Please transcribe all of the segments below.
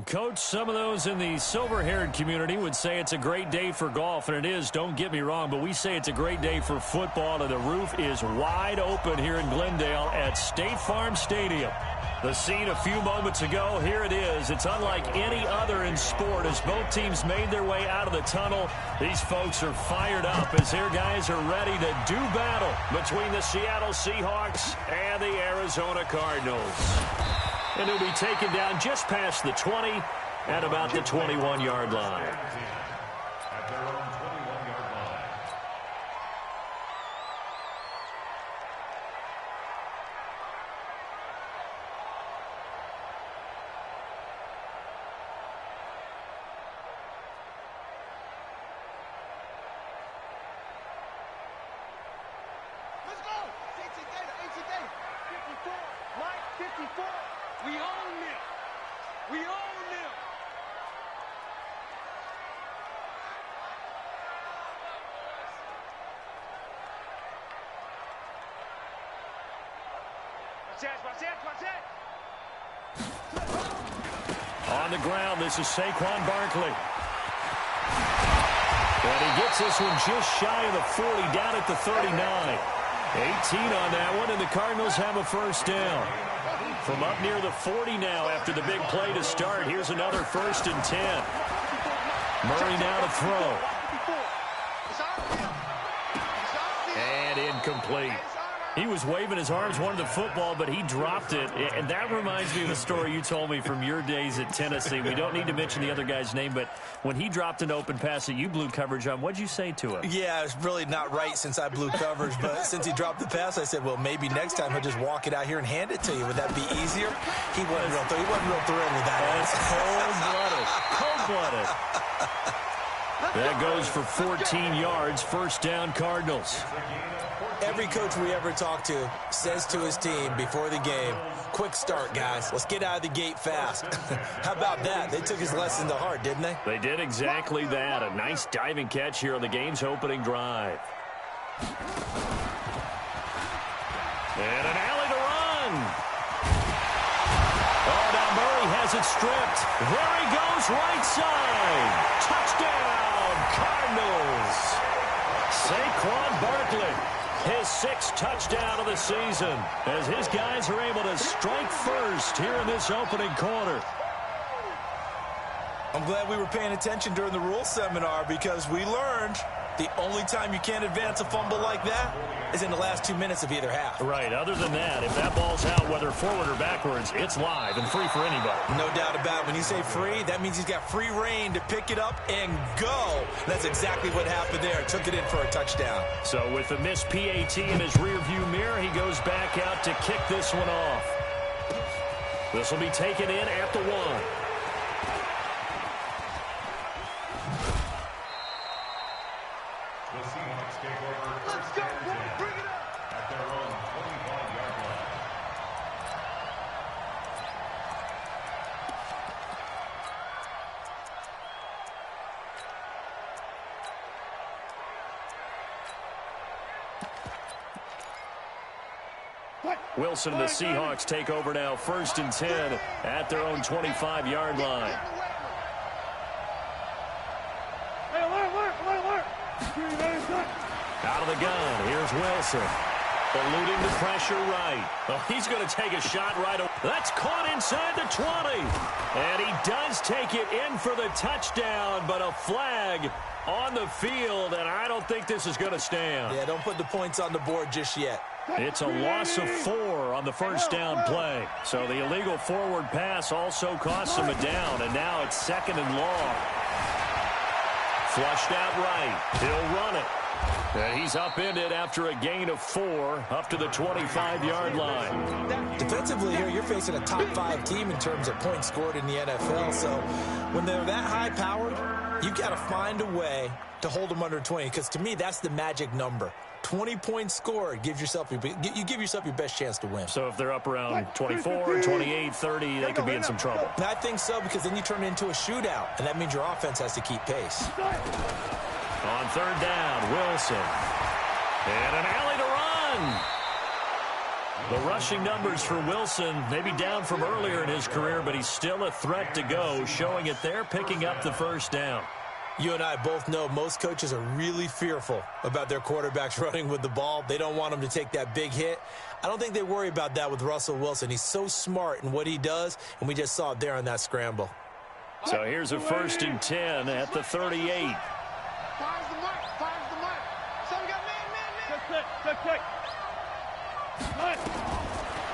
Coach, some of those in the silver-haired community would say it's a great day for golf, and it is, don't get me wrong, but we say it's a great day for football, and the roof is wide open here in Glendale at State Farm Stadium. The scene a few moments ago, here it is. It's unlike any other in sport as both teams made their way out of the tunnel. These folks are fired up as their guys are ready to do battle between the Seattle Seahawks and the Arizona Cardinals. And he'll be taken down just past the 20 at about the 21-yard line. At their own 21-yard line. Let's go! AT data. 54. Mike, 54. We own them. We own them. Watch that. On the ground, this is Saquon Barkley. And he gets this one just shy of the 40, down at the 39. 18 on that one, and the Cardinals have a first down. From up near the 40 now after the big play to start. Here's another 1st and 10. Murray now to throw. And incomplete. He was waving his arms, wanted the football, but he dropped it. And that reminds me of the story you told me from your days at Tennessee. We don't need to mention the other guy's name, but when he dropped an open pass that you blew coverage on, what'd you say to him? Yeah, it's really not right since I blew coverage, but since he dropped the pass, I said, well, maybe next time he'll just walk it out here and hand it to you. Would that be easier? He wasn't real thrilled with that. That's cold-blooded. That goes for 14 yards, first down Cardinals. Every coach we ever talk to says to his team before the game, quick start, guys. Let's get out of the gate fast. How about that? They took his lesson to heart, didn't they? They did exactly that. A nice diving catch here on the game's opening drive. And an alley to run. Oh, now Murray has it stripped. There he goes, right side. Touchdown, Cardinals. Saquon Barkley. His 6th touchdown of the season as his guys are able to strike first here in this opening quarter. I'm glad we were paying attention during the rules seminar because we learned the only time you can't advance a fumble like that is in the last 2 minutes of either half. Right. Other than that, if that ball's out, whether forward or backwards, it's live and free for anybody. No doubt about it. When you say free, that means he's got free reign to pick it up and go. That's exactly what happened there. Took it in for a touchdown. So with the missed PAT in his rearview mirror, he goes back out to kick this one off. This will be taken in at the 1. The Seahawks take over first and 10 at their own 25-yard line. Wilson and the Seahawks take over now, 1st and 10 at their own 25-yard line. Out of the gun, here's Wilson. Eluding the pressure right. Oh, he's going to take a shot right away. That's caught inside the 20. And he does take it in for the touchdown, but a flag on the field, and I don't think this is going to stand. Yeah, don't put the points on the board just yet. It's a loss of 4 on the first down play. So the illegal forward pass also costs him a down, and now it's 2nd and long. Flushed out right. He'll run it. He's upended after a gain of 4 up to the 25-yard line. Defensively here, you're facing a top 5 team in terms of points scored in the NFL. So when they're that high-powered, you've got to find a way to hold them under 20, because to me, that's the magic number. 20 points scored, you give yourself your best chance to win. So if they're up around 24, 28, 30, they could be in some trouble. And I think so, because then you turn it into a shootout, and that means your offense has to keep pace. On 3rd down, Wilson. And an alley to run. The rushing numbers for Wilson, maybe down from earlier in his career, but he's still a threat to go, showing it there, picking up the first down. You and I both know most coaches are really fearful about their quarterbacks running with the ball. They don't want them to take that big hit. I don't think they worry about that with Russell Wilson. He's so smart in what he does, and we just saw it there on that scramble. So here's a 1st and 10 at the 38. Fires the mark. Fires the mark. Some got man. Quick.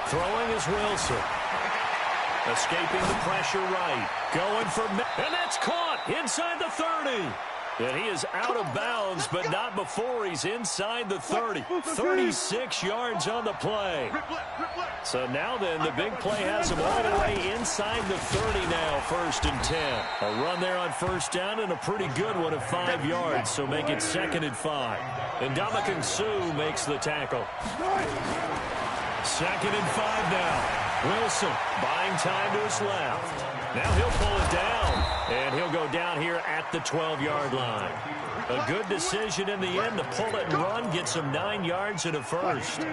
Throwing is Wilson. Escaping the pressure right. Going for... And that's caught inside the 30. And he is out of bounds, but not before he's inside the 30. 36 yards on the play. So now then, the big play has him all the way inside the 30 now, 1st and 10. A run there on 1st down and a pretty good one of 5 yards, so make it 2nd and 5. And Ndamukong Suh makes the tackle. 2nd and 5 now. Wilson buying time to his left. Now he'll pull it down, and he'll go down here at the 12-yard line. A good decision in the end to pull it and run, get some 9 yards and a first. The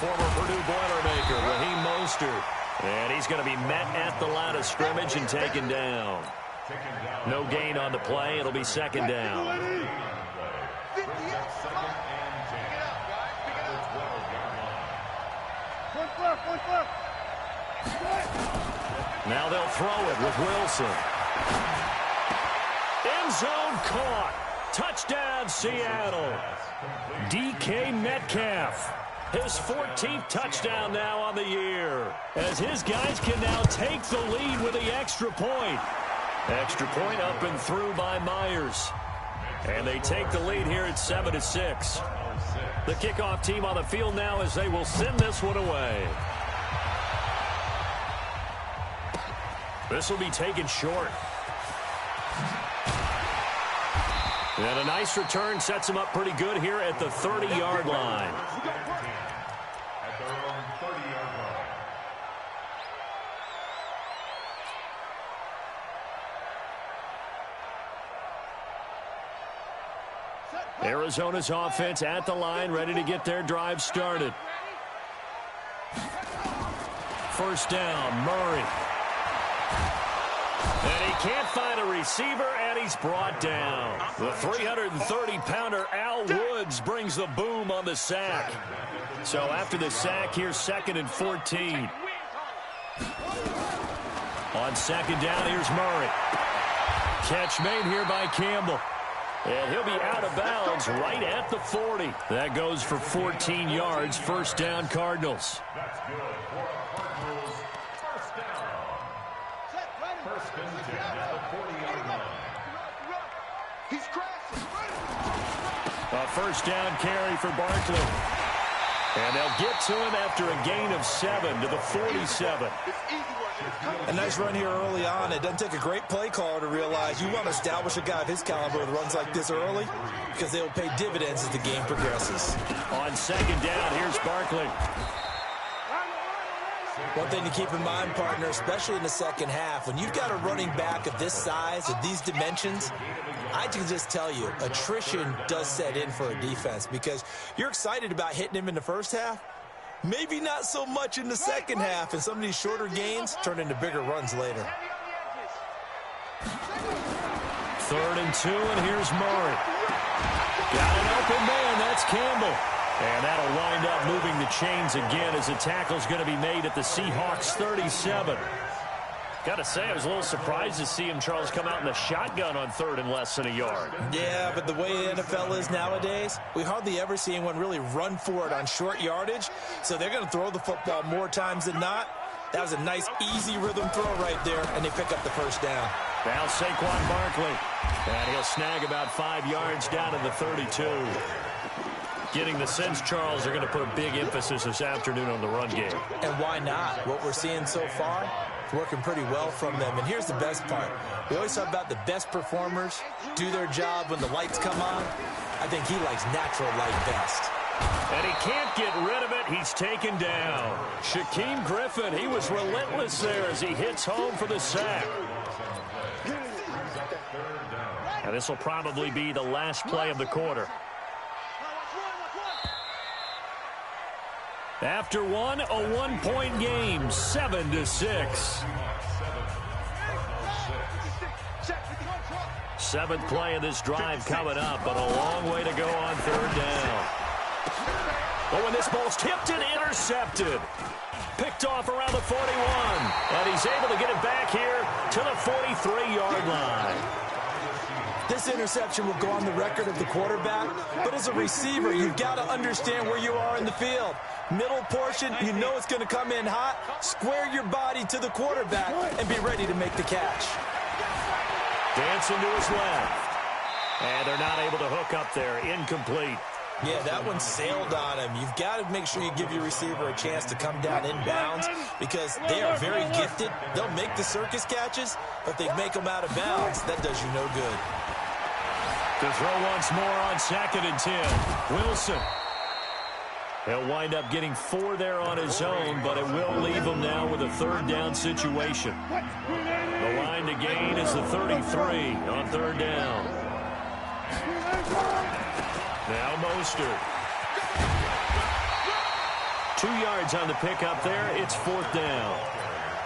former Purdue Boilermaker, Raheem Mostert. And he's going to be met at the line of scrimmage and taken down. No gain on the play. It'll be 2nd down. Now they'll throw it with Wilson. End zone caught. Touchdown, Seattle. DK Metcalf. His 14th touchdown now on the year, as his guys can now take the lead with the extra point. Extra point up and through by Myers. And they take the lead here at 7-6. The kickoff team on the field now as they will send this one away. This will be taken short. And a nice return sets him up pretty good here at the 30-yard line. At their own 30-yard line. Arizona's offense at the line, ready to get their drive started. 1st down, Murray. And he can't find a receiver, and he's brought down. The 330-pounder Al Woods brings the boom on the sack. So after the sack, here's 2nd and 14. On 2nd down, here's Murray. Catch made here by Campbell. And he'll be out of bounds right at the 40. That goes for 14 yards. 1st down, Cardinals. That's good for Cardinals. 1st down. 1st and 10 at the 40-yard line. He's crashing. A 1st down carry for Barkley. And they'll get to him after a gain of 7 to the 47. A nice run here early on. It doesn't take a great play caller to realize you want to establish a guy of his caliber with runs like this early, because they will pay dividends as the game progresses. On 2nd down, here's Barkley. One thing to keep in mind, partner, especially in the second half, when you've got a running back of this size, of these dimensions, I can just tell you, attrition does set in for a defense, because you're excited about hitting him in the first half. Maybe not so much in the second half, and some of these shorter gains turn into bigger runs later. 3rd and 2, and here's Murray. Got an open man, that's Campbell. And that'll wind up moving the chains again as the tackle's going to be made at the Seahawks 37. Got to say, I was a little surprised to see him, Charles, come out in the shotgun on 3rd and less than a yard. Yeah, but the way the NFL is nowadays, we hardly ever see anyone really run for it on short yardage. So they're going to throw the football more times than not. That was a nice, easy rhythm throw right there, and they pick up the 1st down. Now Saquon Barkley. And he'll snag about 5 yards down to the 32. Getting the sense, Charles, they're going to put a big emphasis this afternoon on the run game. And why not? What we're seeing so far, it's working pretty well from them. And here's the best part. We always talk about the best performers do their job when the lights come on. I think he likes natural light best. And he can't get rid of it. He's taken down. Shaquem Griffin, he was relentless there as he hits home for the sack. And this will probably be the last play of the quarter. After one, a 1-point game, 7-6. Seventh play of this drive coming up, but a long way to go on third down. Oh, and this ball's tipped and intercepted. Picked off around the 41. And he's able to get it back here to the 43-yard line. This interception will go on the record of the quarterback, but as a receiver, you've got to understand where you are in the field. Middle portion, you know it's going to come in hot. Square your body to the quarterback and be ready to make the catch. Dancing to his left. And they're not able to hook up there. Incomplete. Yeah, that one sailed on him. You've got to make sure you give your receiver a chance to come down inbounds because they are very gifted. They'll make the circus catches, but if they make them out of bounds, that does you no good. To throw once more on 2nd and 10. Wilson. He'll wind up getting 4 there on his own, but it will leave him now with a third down situation. The line to gain is the 33 on third down. Now Mostert. 2 yards on the pickup there. It's 4th down.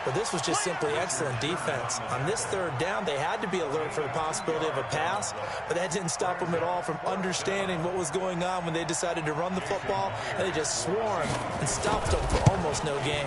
But this was just simply excellent defense. On this third down, they had to be alert for the possibility of a pass, but that didn't stop them at all from understanding what was going on when they decided to run the football, and they just swarmed and stopped them for almost no gain.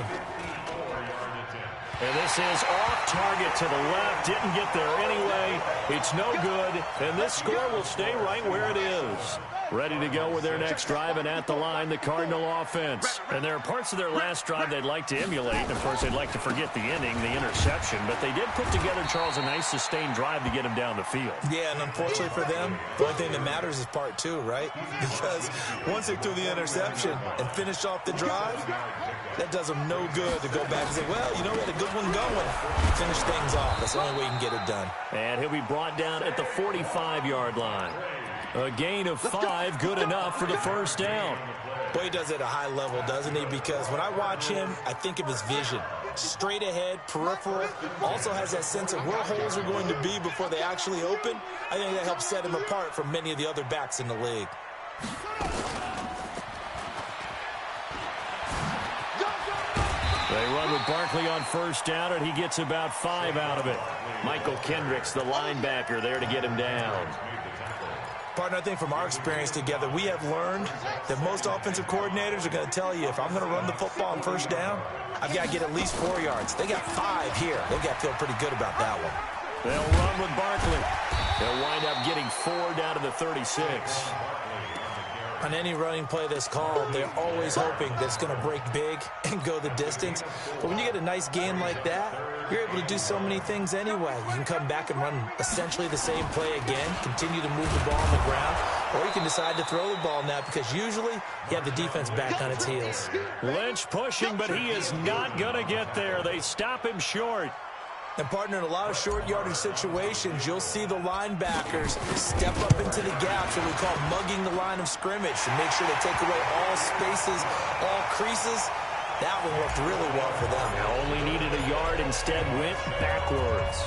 And this is off target to the left. Didn't get there anyway. It's no good, and this score will stay right where it is. Ready to go with their next drive, and at the line, the Cardinal offense. And there are parts of their last drive they'd like to emulate. And, of course, they'd like to forget the inning, the interception. But they did put together, Charles, a nice sustained drive to get him down the field. Yeah, and unfortunately for them, the only thing that matters is part 2, right? Because once they threw the interception and finished off the drive, that does them no good to go back and say, well, you know, we had a good one going. Finish things off. That's the only way you can get it done. And he'll be brought down at the 45-yard line. A gain of 5, good enough for the first down. Boy, he does it at a high level, doesn't he? Because when I watch him, I think of his vision. Straight ahead, peripheral, also has that sense of where holes are going to be before they actually open. I think that helps set him apart from many of the other backs in the league. They run with Barkley on first down, and he gets about 5 out of it. Michael Kendricks, the linebacker, there to get him down. Partner, I think from our experience together, we have learned that most offensive coordinators are going to tell you, if I'm going to run the football on first down, I've got to get at least 4 yards. They got 5 here. They've got to feel pretty good about that one. They'll run with Barkley. They'll wind up getting 4 down to the 36. On any running play that's called, they're always hoping that it's going to break big and go the distance. But when you get a nice gain like that, you're able to do so many things anyway. You can come back and run essentially the same play again, continue to move the ball on the ground, or you can decide to throw the ball now because usually you have the defense back on its heels. Lynch pushing, but he is not going to get there. They stop him short. And, partner, in a lot of short yardage situations, you'll see the linebackers step up into the gaps, what we call mugging the line of scrimmage, to make sure they take away all spaces, all creases. That one worked really well for them. Now only needed a yard, instead went backwards.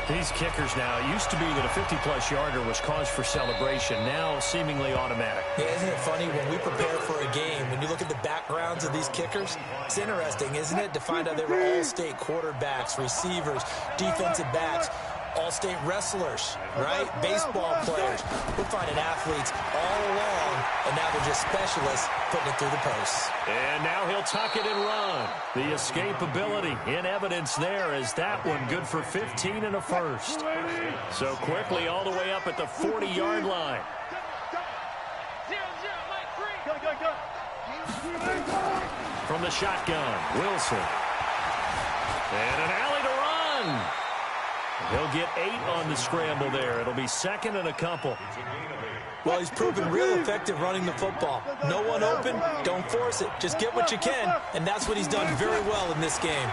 These kickers now, it used to be that a 50-plus yarder was cause for celebration, now seemingly automatic. Yeah, isn't it funny when we prepare for a game, when you look at the backgrounds of these kickers, it's interesting, isn't it, to find out they were all-state quarterbacks, receivers, defensive backs, all-state wrestlers, right? Baseball players. We're finding athletes all along, and now they're just specialists putting it through the posts. And now he'll tuck it and run. The escapability in evidence there is that one good for 15 and a first. So quickly all the way up at the 40-yard line. From the shotgun, Wilson. And an alley to run. He'll get 8 on the scramble there. It'll be 2nd and a couple. Well, he's proven real effective running the football. No one open, don't force it. Just get what you can, and that's what he's done very well in this game.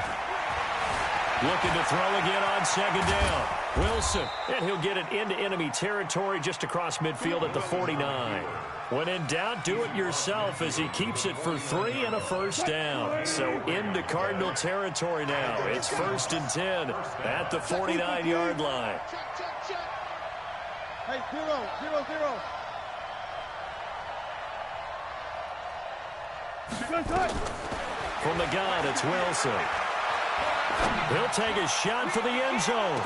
Looking to throw again on 2nd down. Wilson, and he'll get it into enemy territory just across midfield at the 49. When in doubt, do it yourself as he keeps it for 3 and a first down. So into Cardinal territory now. It's 1st and 10 at the 49-yard line. Hey, 0-0-0. From the gun, it's Wilson. He'll take a shot for the end zone.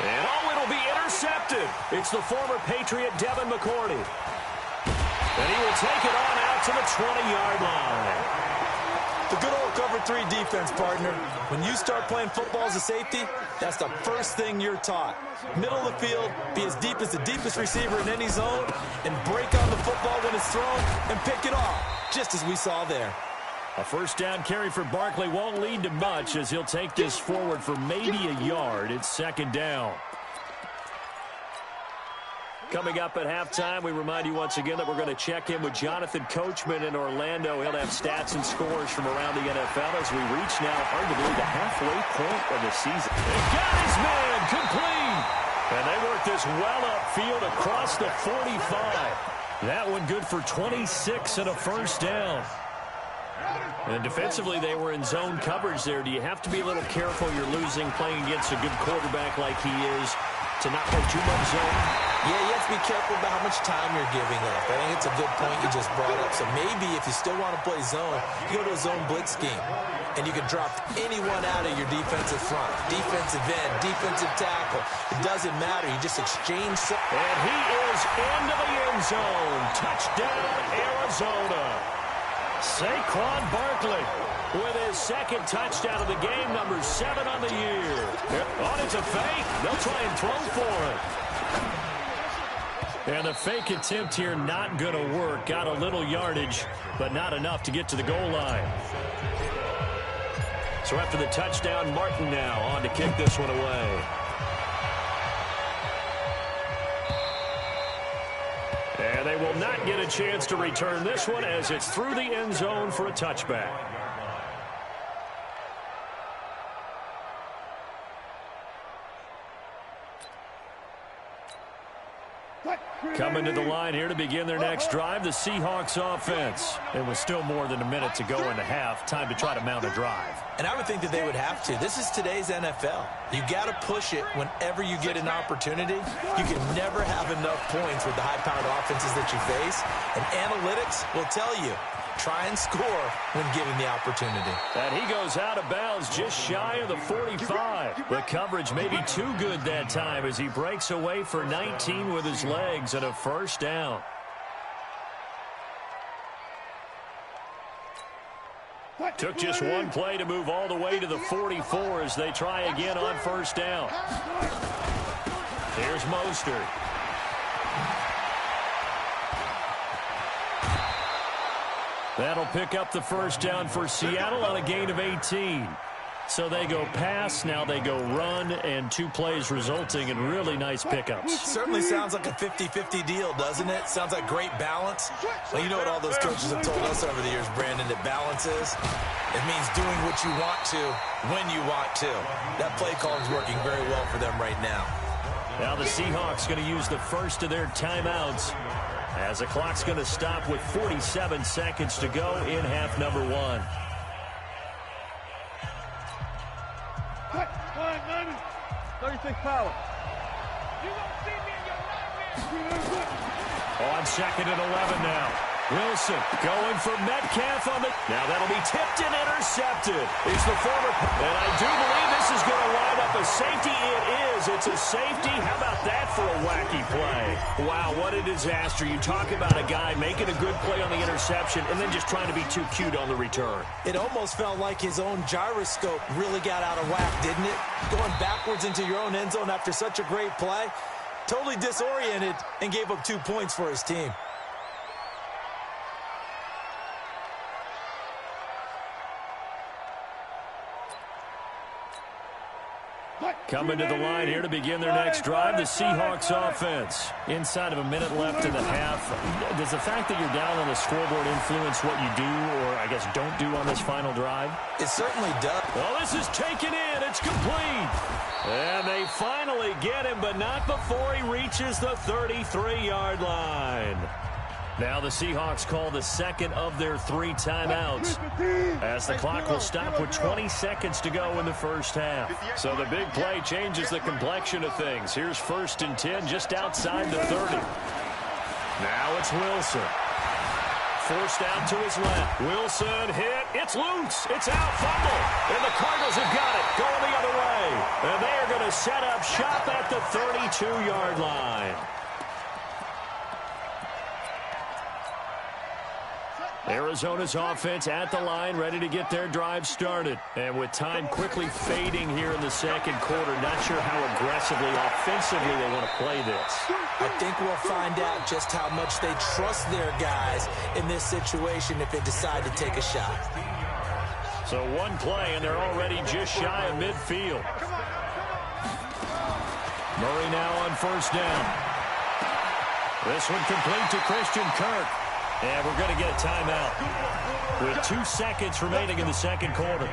And it'll be intercepted. It's the former Patriot Devin McCourty. And he will take it on out to the 20-yard line. The good old cover 3 defense, partner. When you start playing football as a safety, that's the first thing you're taught. Middle of the field, be as deep as the deepest receiver in any zone, and break on the football when it's thrown and pick it off, just as we saw there. A first down carry for Barkley won't lead to much as he'll take this forward for maybe a yard. It's second down. Coming up at halftime, we remind you once again that we're going to check in with Jonathan Coachman in Orlando. He'll have stats and scores from around the NFL as we reach now, hard to believe, the halfway point of the season. He got his man complete. And they work this well upfield across the 45. That one good for 26 and a first down. And defensively, they were in zone coverage there. Do you have to be a little careful? You're losing, playing against a good quarterback like he is, to not play too much zone? Yeah, you have to be careful about how much time you're giving up. I think it's a good point you just brought up. So maybe if you still want to play zone, you go to a zone blitz scheme. And you can drop anyone out of your defensive front. Defensive end, defensive tackle. It doesn't matter. You just exchange. And he is into the end zone. Touchdown, Arizona. Saquon Barkley with his second touchdown of the game, number 7 on the year. Oh, it's a fake. They'll try and throw for it. And the fake attempt here not going to work. Got a little yardage, but not enough to get to the goal line. So after the touchdown, Martin now on to kick this one away. And they will not get a chance to return this one as it's through the end zone for a touchback. Coming to the line here to begin their next drive, the Seahawks offense. It was still more than a minute to go in the half. Time to try to mount a drive. And I would think that they would have to. This is today's NFL. You got to push it whenever you get an opportunity. You can never have enough points with the high-powered offenses that you face. And analytics will tell you, try and score when given the opportunity. And he goes out of bounds just shy of the 45. The coverage may be too good that time as he breaks away for 19 with his legs and a first down. Took just one play to move all the way to the 44 as they try again on first down. Here's Mostert. That'll pick up the first down for Seattle on a gain of 18. So they go pass, now they go run, and 2 plays resulting in really nice pickups. Certainly sounds like a 50-50 deal, doesn't it? Sounds like great balance. Well, you know what all those coaches have told us over the years, Brandon, that balance is? It means doing what you want to when you want to. That play call is working very well for them right now. Now the Seahawks going to use the first of their timeouts as the clock's going to stop with 47 seconds to go in half number 1. 36 power. On second and 11 now. Wilson going for Metcalf on the... Now that'll be tipped and intercepted. It's the former... And I do believe this is going to line up a safety. It is. It's a safety. How about that for a wacky play? Wow, what a disaster. You talk about a guy making a good play on the interception and then just trying to be too cute on the return. It almost felt like his own gyroscope really got out of whack, didn't it? Going backwards into your own end zone after such a great play. Totally disoriented and gave up 2 points for his team. Coming to the line here to begin their next drive, the Seahawks offense. Inside of a minute left in the half. Does the fact that you're down on the scoreboard influence what you do or, I guess, don't do on this final drive? It certainly does. Well, this is taken in. It's complete. And they finally get him, but not before he reaches the 33-yard line. Now the Seahawks call the second of their 3 timeouts, as the clock will stop with 20 seconds to go in the first half. So the big play changes the complexion of things. Here's 1st and 10 just outside the 30. Now it's Wilson. Forced out to his left. Wilson hit. It's loose. It's out. Fumble. And the Cardinals have got it. Going the other way. And they are going to set up shop at the 32-yard line. Arizona's offense at the line, ready to get their drive started. And with time quickly fading here in the second quarter, not sure how aggressively, offensively they want to play this. I think we'll find out just how much they trust their guys in this situation if they decide to take a shot. So one play, and they're already just shy of midfield. Murray now on 1st down. This one complete to Christian Kirk. And we're going to get a timeout with 2 seconds remaining in the second quarter.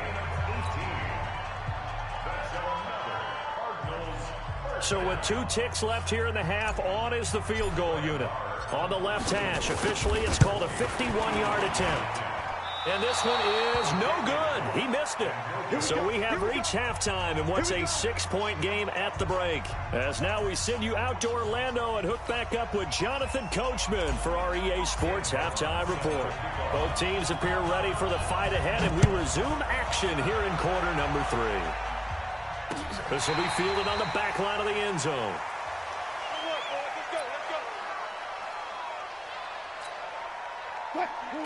So with 2 ticks left here in the half, on is the field goal unit. On the left hash, officially it's called a 51-yard attempt. And this one is no good. He missed it. So we have reached halftime in what's a 6-point game at the break. As now we send you out to Orlando and hook back up with Jonathan Coachman for our EA Sports Halftime Report. Both teams appear ready for the fight ahead, and we resume action here in quarter number 3. This will be fielded on the back line of the end zone.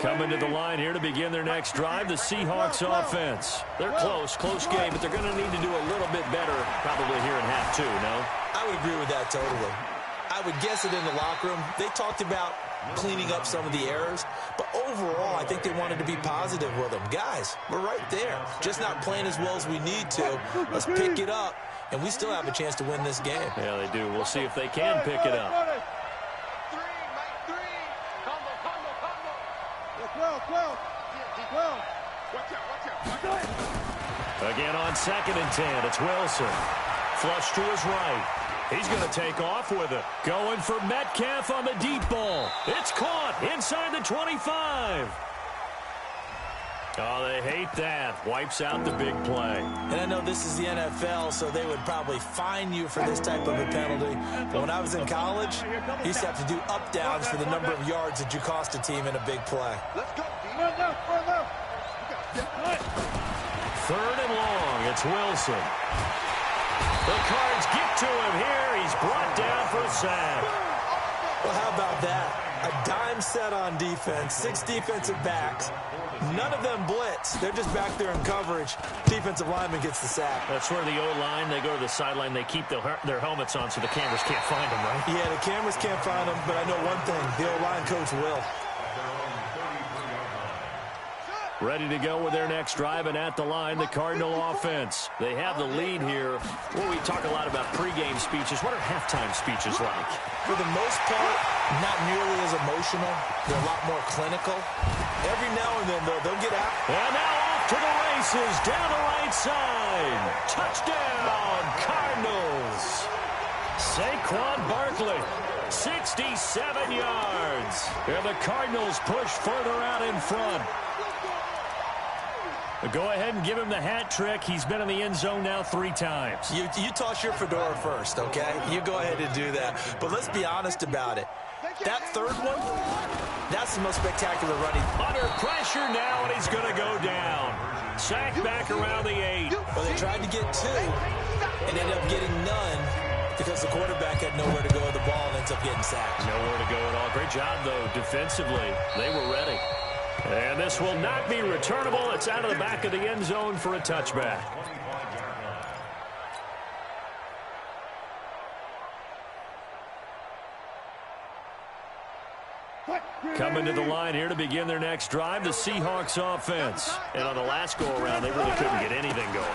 Coming to the line here to begin their next drive, the Seahawks offense. They're close game, but they're going to need to do a little bit better probably here in half 2, no? I would agree with that totally. I would guess it in the locker room. They talked about cleaning up some of the errors, but overall, I think they wanted to be positive with them. Guys, we're right there. Just not playing as well as we need to. Let's pick it up, and we still have a chance to win this game. Yeah, they do. We'll see if they can pick it up. Again on 2nd and 10, it's Wilson. Flush to his right. He's going to take off with it. Going for Metcalf on the deep ball. It's caught inside the 25. Oh, they hate that. Wipes out the big play. And I know this is the NFL, so they would probably fine you for this type of a penalty. But when I was in college, you used to have to do up-downs for the number of yards that you cost a team in a big play. Let's go. 3rd and long. It's Wilson. The Cards get to him here. He's brought down for a sack. Well, how about that? A dime set on defense, 6 defensive backs. None of them blitz. They're just back there in coverage. Defensive lineman gets the sack. That's where the O-line, they go to the sideline, they keep their helmets on so the cameras can't find them, right? Yeah, the cameras can't find them, but I know one thing. The O-line coach will. Ready to go with their next drive, and at the line, the Cardinal offense. They have the lead here. Well, we talk a lot about pregame speeches. What are halftime speeches like? For the most part, not nearly as emotional. They're a lot more clinical. Every now and then, though, they'll get out. And now off to the races, down the right side. Touchdown, Cardinals. Saquon Barkley, 67 yards. And the Cardinals push further out in front. Go ahead and give him the hat trick. He's been in the end zone now 3 times. You toss your fedora first, okay? You go ahead and do that. But let's be honest about it. That 3rd one, that's the most spectacular running. Under pressure now, and he's going to go down. Sacked back around the 8. Well, they tried to get 2 and ended up getting none because the quarterback had nowhere to go with the ball and ends up getting sacked. Nowhere to go at all. Great job, though, defensively. They were ready. And this will not be returnable. It's out of the back of the end zone for a touchback. Coming to the line here to begin their next drive, the Seahawks offense. And on the last go-around, they really couldn't get anything going.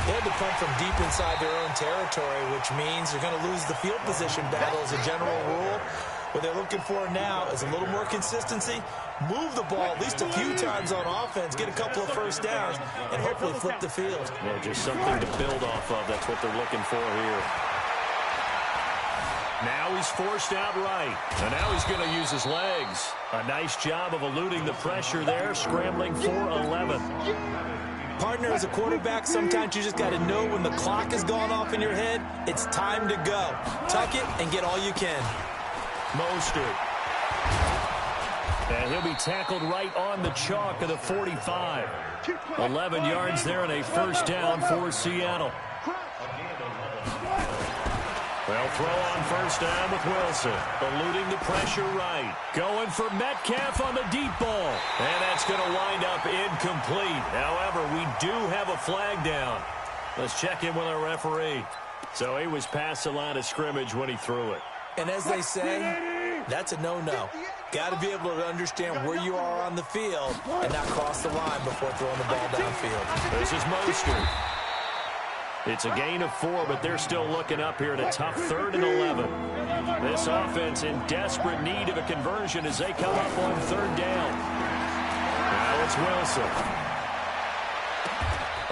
They had to punt from deep inside their own territory, which means they're going to lose the field position battle as a general rule. What they're looking for now is a little more consistency, move the ball at least a few times on offense, get a couple of first downs, and hopefully flip the field. Well, just something to build off of. That's what they're looking for here. Now he's forced out right. And now he's going to use his legs. A nice job of eluding the pressure there, scrambling for 11. Partner, as a quarterback, sometimes you just got to know when the clock has gone off in your head, it's time to go. Tuck it and get all you can. Mostert. And he'll be tackled right on the chalk of the 45. 11 yards there and a first down for Seattle. They'll throw on first down with Wilson. Eluding the pressure right. Going for Metcalf on the deep ball. And that's going to wind up incomplete. However, we do have a flag down. Let's check in with our referee. So he was past the line of scrimmage when he threw it. And as they say, that's a no-no. Got to be able to understand where you are on the field and not cross the line before throwing the ball downfield. This is Mostert. It's a gain of 4, but they're still looking up here at a tough 3rd and 11. This offense in desperate need of a conversion as they come up on 3rd down. Now it's Wilson.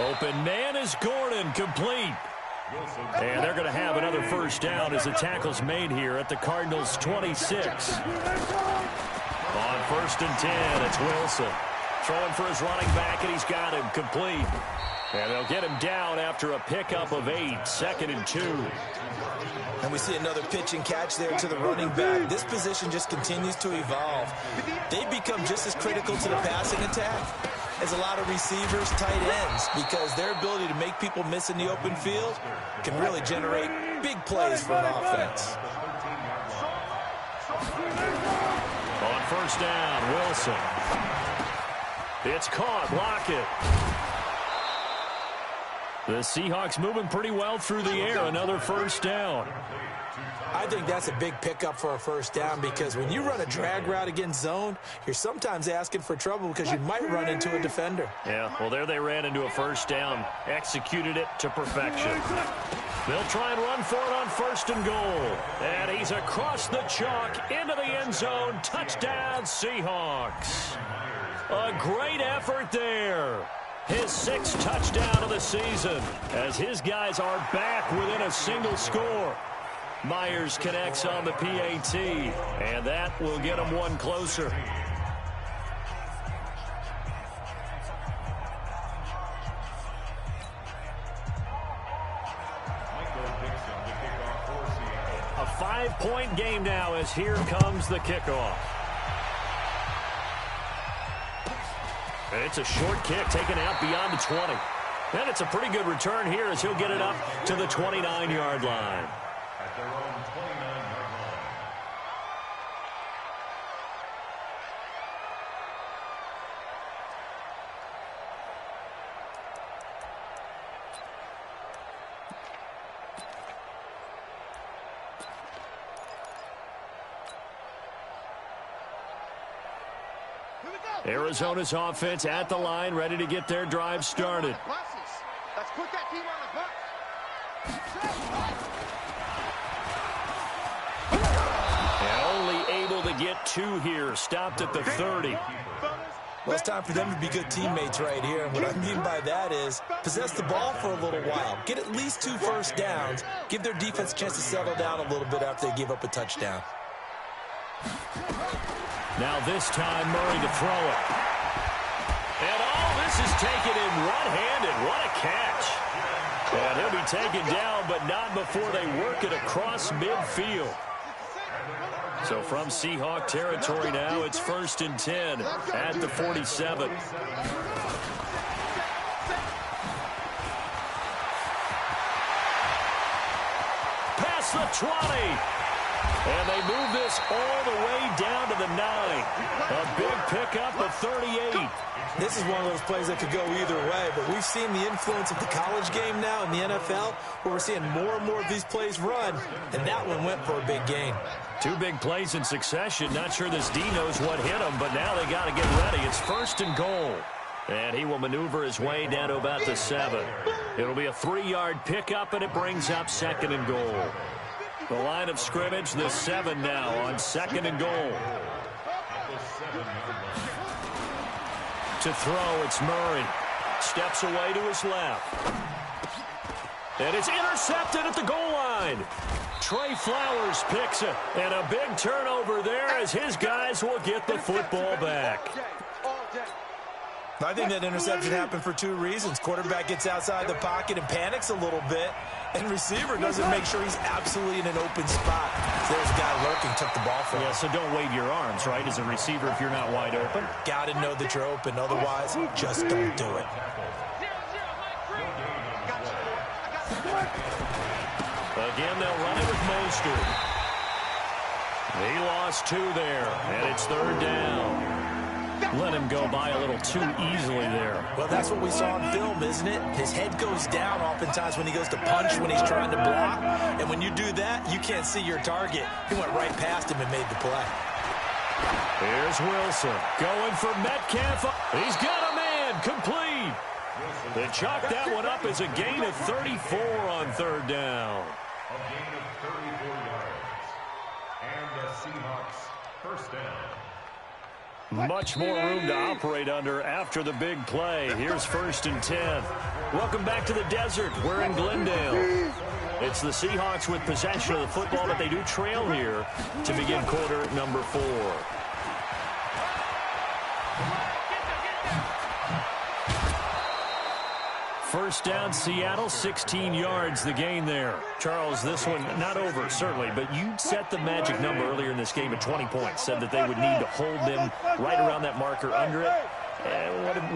Open man is Gordon, complete. And they're going to have another first down as the tackle's made here at the Cardinals' 26. On 1st and 10, it's Wilson. Throwing for his running back, and he's got him, complete. And they'll get him down after a pickup of 8, 2nd and 2. And we see another pitch and catch there to the running back. This position just continues to evolve. They become just as critical to the passing attack as a lot of receivers, tight ends, because their ability to make people miss in the open field can really generate big plays for an offense. On first down, Wilson. It's caught. Lockett. The Seahawks moving pretty well through the air. Another first down. I think that's a big pickup for a first down because when you run a drag route against zone, you're sometimes asking for trouble because you might run into a defender. Yeah, well, there they ran into a first down. Executed it to perfection. They'll try and run for it on 1st and goal. And he's across the chalk into the end zone. Touchdown, Seahawks. A great effort there. His 6th touchdown of the season as his guys are back within a single score. Myers connects on the PAT, and that will get him one closer. A 5-point game now as here comes the kickoff. It's a short kick taken out beyond the 20. And it's a pretty good return here as he'll get it up to the 29-yard line. At their own 29-yard line. Arizona's offense at the line, ready to get their drive started. Let's put that team on the bus. And only able to get 2 here. Stopped at the 30. Well, it's time for them to be good teammates right here. And what I mean by that is possess the ball for a little while. Get at least 2 first downs. Give their defense a chance to settle down a little bit after they give up a touchdown. Now this time Murray to throw it. And all this is taken in one-handed. What a catch. And he'll be taken down, but not before they work it across midfield. So from Seahawk territory now, it's 1st and 10 at the 47. Past the 20. And they move this all the way down to the 9. A big pickup of 38. This is one of those plays that could go either way, but we've seen the influence of the college game now in the NFL, where we're seeing more and more of these plays run, and that one went for a big gain. 2 big plays in succession. Not sure this D knows what hit him, but now they got to get ready. It's 1st and goal. And he will maneuver his way down to about the 7. It'll be a 3-yard pickup, and it brings up 2nd and goal. The line of scrimmage, the 7 now on 2nd and goal. To throw, it's Murray. Steps away to his left. And it's intercepted at the goal line. Trey Flowers picks it. And a big turnover there as his guys will get the football back. I think that interception happened for two reasons. Quarterback gets outside the pocket and panics a little bit, and receiver doesn't make sure he's absolutely in an open spot. So there's a guy lurking, took the ball from him. Yeah, so don't wave your arms, right, as a receiver if you're not wide open. Got to know that you're open. Otherwise, just don't do it. Again, they'll run it with Mostert. He lost two there, and it's third down. Let him go by a little too easily there. Well, that's what we saw in film, isn't it? His head goes down oftentimes when he goes to punch, when he's trying to block. And when you do that, you can't see your target. He went right past him and made the play. Here's Wilson going for Metcalf. He's got a man, complete. They chalk that one up as a gain of 34 on third down. A gain of 34 yards. And the Seahawks first down. Much more room to operate under after the big play. Here's 1st and 10. Welcome back to the desert. We're in Glendale. It's the Seahawks with possession of the football, but they do trail here to begin quarter number 4. First down, Seattle, 16 yards, the gain there. Charles, this one not over, certainly, but you set the magic number earlier in this game at 20 points, said that they would need to hold them right around that marker under it.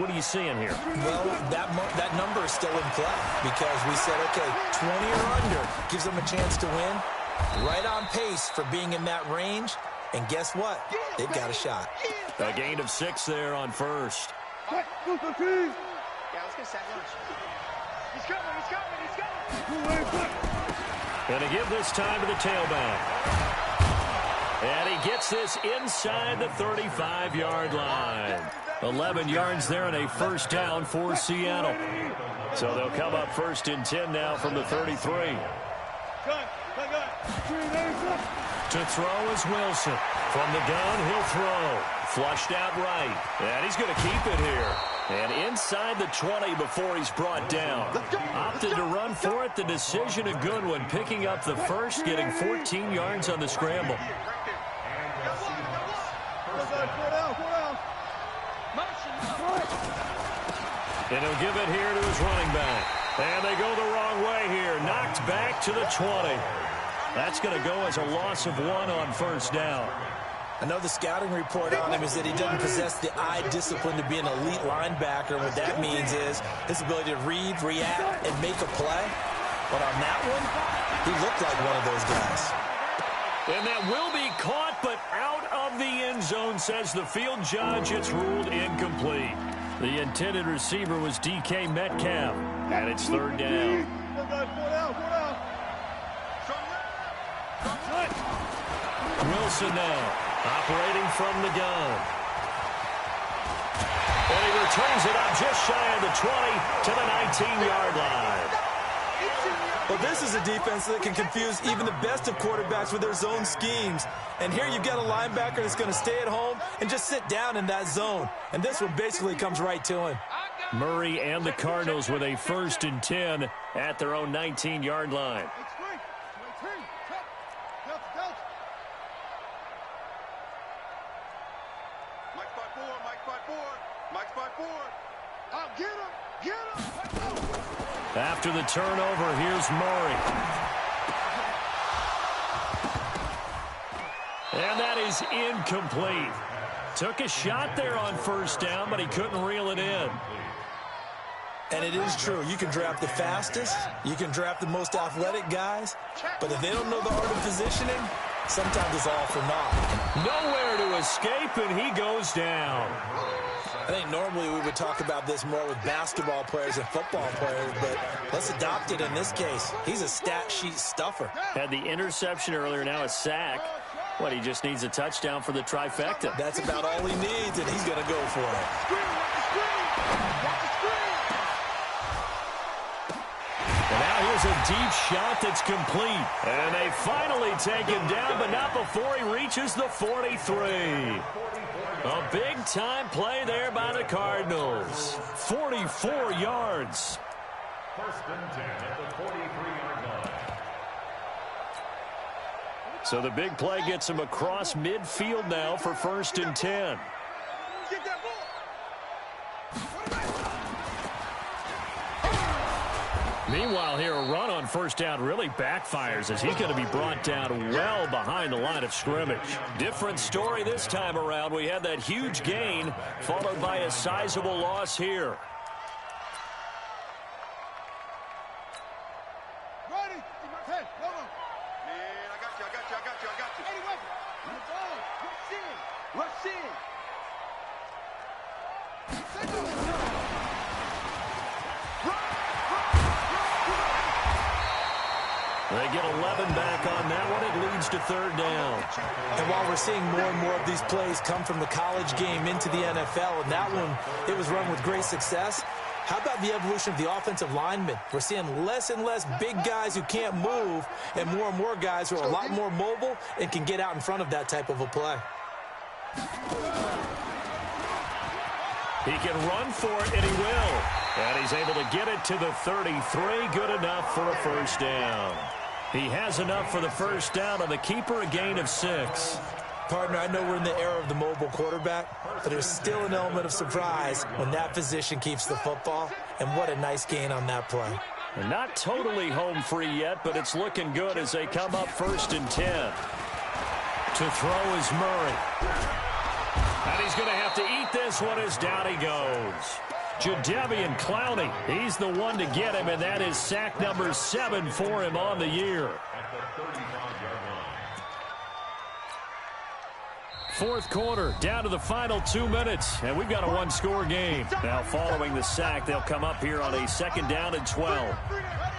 What are you seeing here? Well, that number is still in play because we said, okay, 20 or under gives them a chance to win. Right on pace for being in that range. And guess what? They've got a shot. A gain of 6 there on first. Yeah, let's get set lunch. He's coming. And a give this time to the tailback. And he gets this inside the 35-yard line. 11 yards there and a first down for Seattle. So they'll come up 1st and 10 now from the 33. To throw is Wilson. From the gun, he'll throw. Flushed out right. And he's going to keep it here. And inside the 20 before he's brought down. Opted to run for it. The decision a good one. Picking up the first, getting 14 yards on the scramble. And he'll give it here to his running back. And they go the wrong way here. Knocked back to the 20. That's going to go as a loss of 1 on first down. I know the scouting report on him is that he doesn't possess the eye discipline to be an elite linebacker. What that means is his ability to read, react, and make a play. But on that one, he looked like one of those guys. And that will be caught, but out of the end zone, says the field judge. It's ruled incomplete. The intended receiver was DK Metcalf, and it's third down. Wilson now, operating from the gun. And he returns it up just shy of the 20 to the 19-yard line. Well, this is a defense that can confuse even the best of quarterbacks with their zone schemes. And here you've got a linebacker that's going to stay at home and just sit down in that zone. And this one basically comes right to him. Murray and the Cardinals with a 1st and 10 at their own 19-yard line. After the turnover, here's Murray. And that is incomplete. Took a shot there on first down, but he couldn't reel it in. And it is true. You can draft the fastest. You can draft the most athletic guys. But if they don't know the art of positioning, sometimes it's all for naught. Nowhere to escape, and he goes down. I think normally we would talk about this more with basketball players and football players, but let's adopt it in this case. He's a stat sheet stuffer. Had the interception earlier, now a sack. What, he just needs a touchdown for the trifecta. That's about all he needs, and he's going to go for it. And now here's a deep shot that's complete. And they finally take him down, but not before he reaches the 43. A big-time play there by the Cardinals. 44 yards. First and 10 at the 43-yard line. So the big play gets him across midfield now for first and 10. Get that ball. Meanwhile here, a run on first down really backfires as he's going to be brought down well behind the line of scrimmage. Different story this time around. We had that huge gain followed by a sizable loss here. Ready? Hey, come on. Man, I got you. Anyway, it's on. Rush in. They get 11 back on that one. It leads to third down. And while we're seeing more and more of these plays come from the college game into the NFL, and that one, it was run with great success, how about the evolution of the offensive linemen? We're seeing less and less big guys who can't move and more guys who are a lot more mobile and can get out in front of that type of a play. He can run for it, and he will. And he's able to get it to the 33. Good enough for a first down. He has enough for the first down on the keeper, a gain of 6. Partner, I know we're in the era of the mobile quarterback, but there's still an element of surprise when that position keeps the football, and what a nice gain on that play. And not totally home free yet, but it's looking good as they come up first and 10. To throw is Murray. And he's going to have to eat this one as down he goes. Jadeveon Clowney, he's the one to get him, and that is sack number 7 for him on the year. At the 35-yard line. Fourth quarter, down to the final 2 minutes, and we've got a one-score game. Now, following the sack, they'll come up here on a second down and 12.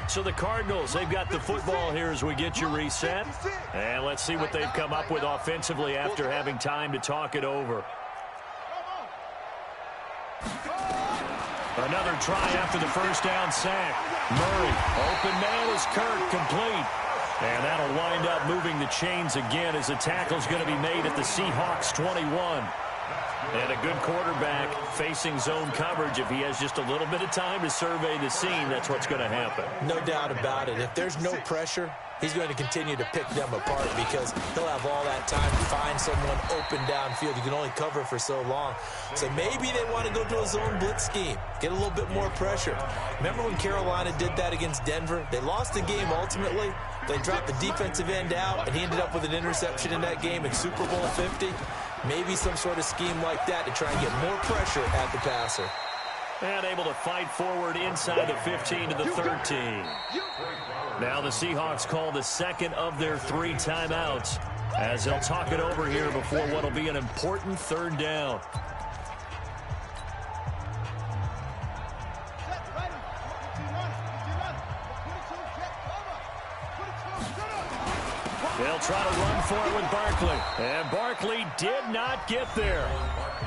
So the Cardinals, they've got the football here as we get you reset. And let's see what they've come up with offensively after having time to talk it over. Another try after the first down sack. Murray, open man is Kirk, complete. And that'll wind up moving the chains again as the tackle's going to be made at the Seahawks 21. And a good quarterback facing zone coverage. If he has just a little bit of time to survey the scene, that's what's going to happen. No doubt about it. If there's no pressure, he's going to continue to pick them apart because he'll have all that time to find someone open downfield. You can only cover for so long. So maybe they want to go to a zone blitz scheme, get a little bit more pressure. Remember when Carolina did that against Denver? They lost the game ultimately. They dropped the defensive end out, and he ended up with an interception in that game in Super Bowl 50. Maybe some sort of scheme like that to try and get more pressure at the passer. And able to fight forward inside the 15 to the 13. Now the Seahawks call the second of their 3 timeouts as they'll talk it over here before what will be an important third down. They'll try to run for it with Barkley. And Barkley did not get there.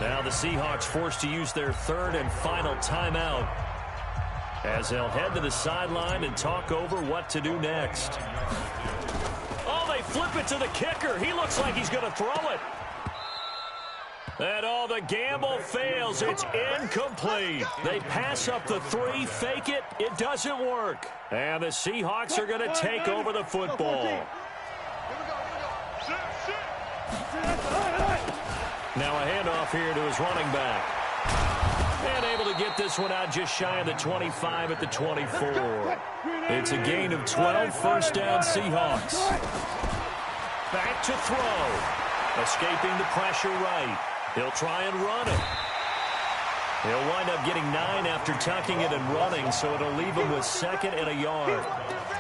Now the Seahawks forced to use their third and final timeout as they'll head to the sideline and talk over what to do next. Oh, they flip it to the kicker. He looks like he's going to throw it. And the gamble fails. It's incomplete. They pass up the 3, fake it. It doesn't work. And the Seahawks are going to take over the football. Now a handoff here to his running back. And able to get this one out just shy of the 25 at the 24. It's a gain of 12, first down Seahawks. Back to throw. Escaping the pressure right. He'll try and run it. He'll wind up getting 9 after tucking it and running, so it'll leave him with 2nd and a yard.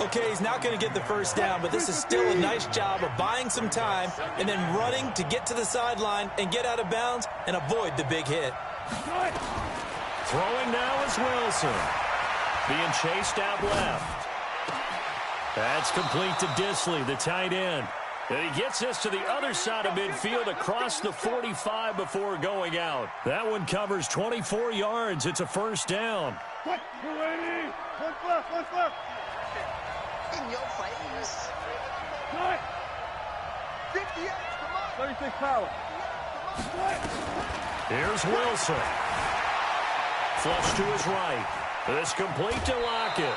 Okay, he's not going to get the first down, but this is still a nice job of buying some time and then running to get to the sideline and get out of bounds and avoid the big hit. Throwing now is Wilson. Being chased out left. That's complete to Disley, the tight end. And he gets this to the other side of midfield across the 45 before going out. That one covers 24 yards. It's a first down. One left. In your face. 58, come on. 36 power. Here's Wilson. Flush to his right. It's complete to Lockett.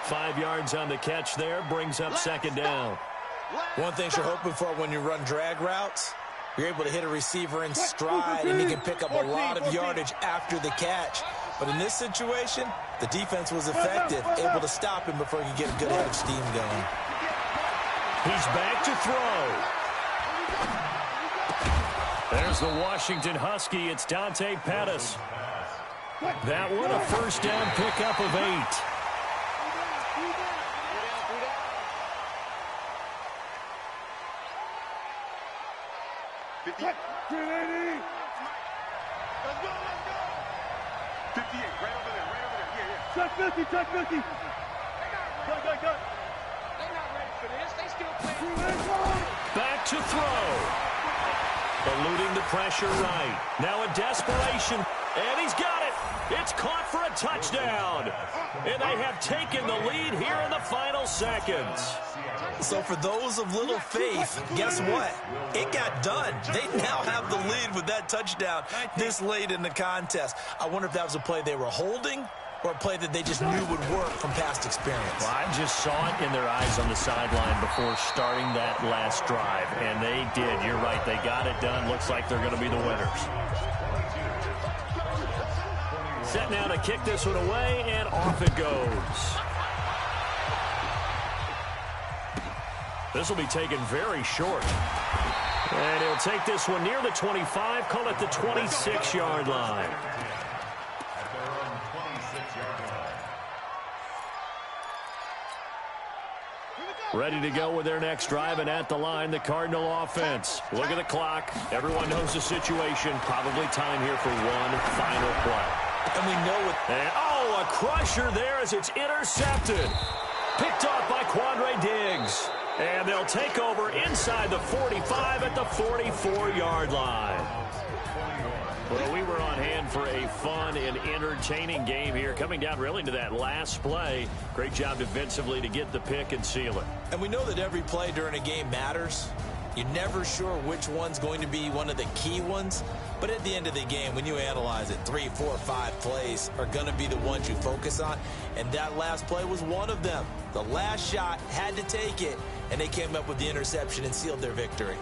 5 yards on the catch there, brings up second down. One thing you're hoping for when you run drag routes, you're able to hit a receiver in stride, and he can pick up a lot of yardage after the catch. But in this situation, the defense was effective, able to stop him before he could get a good head of steam going. He's back to throw. There's the Washington Husky. It's Dante Pettis. That one, a first down pickup of 8. Let's go, let's go. 58, right over there, yeah. Check 50, check 50. Go. They're not ready for this. They still playing. Back to throw. Eluding the pressure right. Now in desperation, and he's got it. It's caught for a touchdown. And they have taken the lead here in the final seconds. So for those of little faith, guess what? It got done. They now have the lead with that touchdown this late in the contest. I wonder if that was a play they were holding or a play that they just knew would work from past experience. Well, I just saw it in their eyes on the sideline before starting that last drive, and they did. You're right. They got it done. Looks like they're going to be the winners. Set now to kick this one away, and off it goes. This will be taken very short. And he'll take this one near the 25, call it the 26-yard line. Ready to go with their next drive, and at the line, the Cardinal offense. Look at the clock. Everyone knows the situation. Probably time here for one final play. And we know it. And, oh, a crusher there as it's intercepted. Picked off by Quandre Diggs. And they'll take over inside the 45 at the 44-yard line. Well, we were on hand for a fun and entertaining game here. Coming down really to that last play. Great job defensively to get the pick and seal it. And we know that every play during a game matters. You're never sure which one's going to be one of the key ones. But at the end of the game, when you analyze it, 3, 4, 5 plays are going to be the ones you focus on. And that last play was one of them. The last shot had to take it, and they came up with the interception and sealed their victory.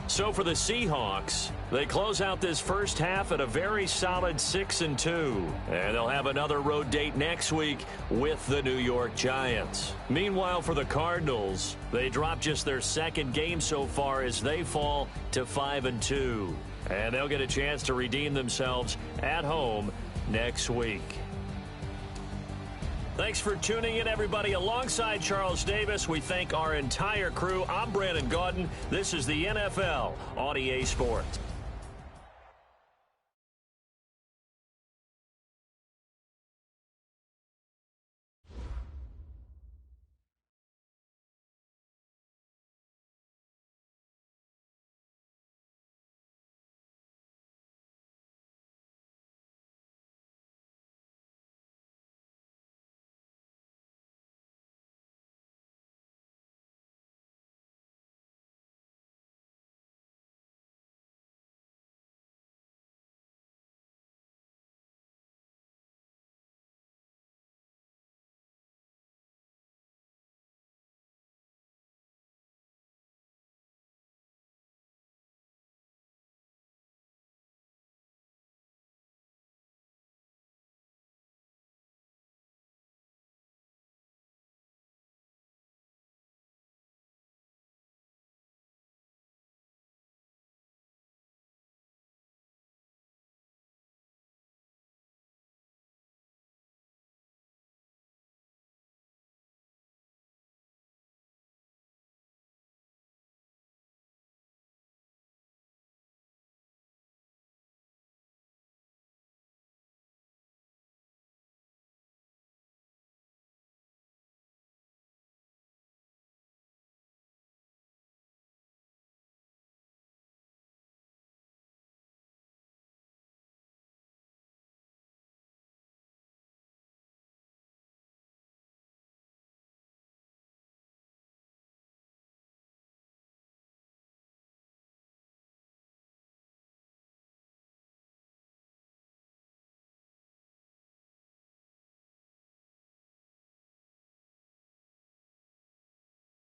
So for the Seahawks, they close out this first half at a very solid 6-2. And they'll have another road date next week with the New York Giants. Meanwhile, for the Cardinals, they drop just their second game so far as they fall to 5-2. And they'll get a chance to redeem themselves at home next week. Thanks for tuning in, everybody. Alongside Charles Davis, we thank our entire crew. I'm Brandon Gaudin. This is the NFL on EA Sports.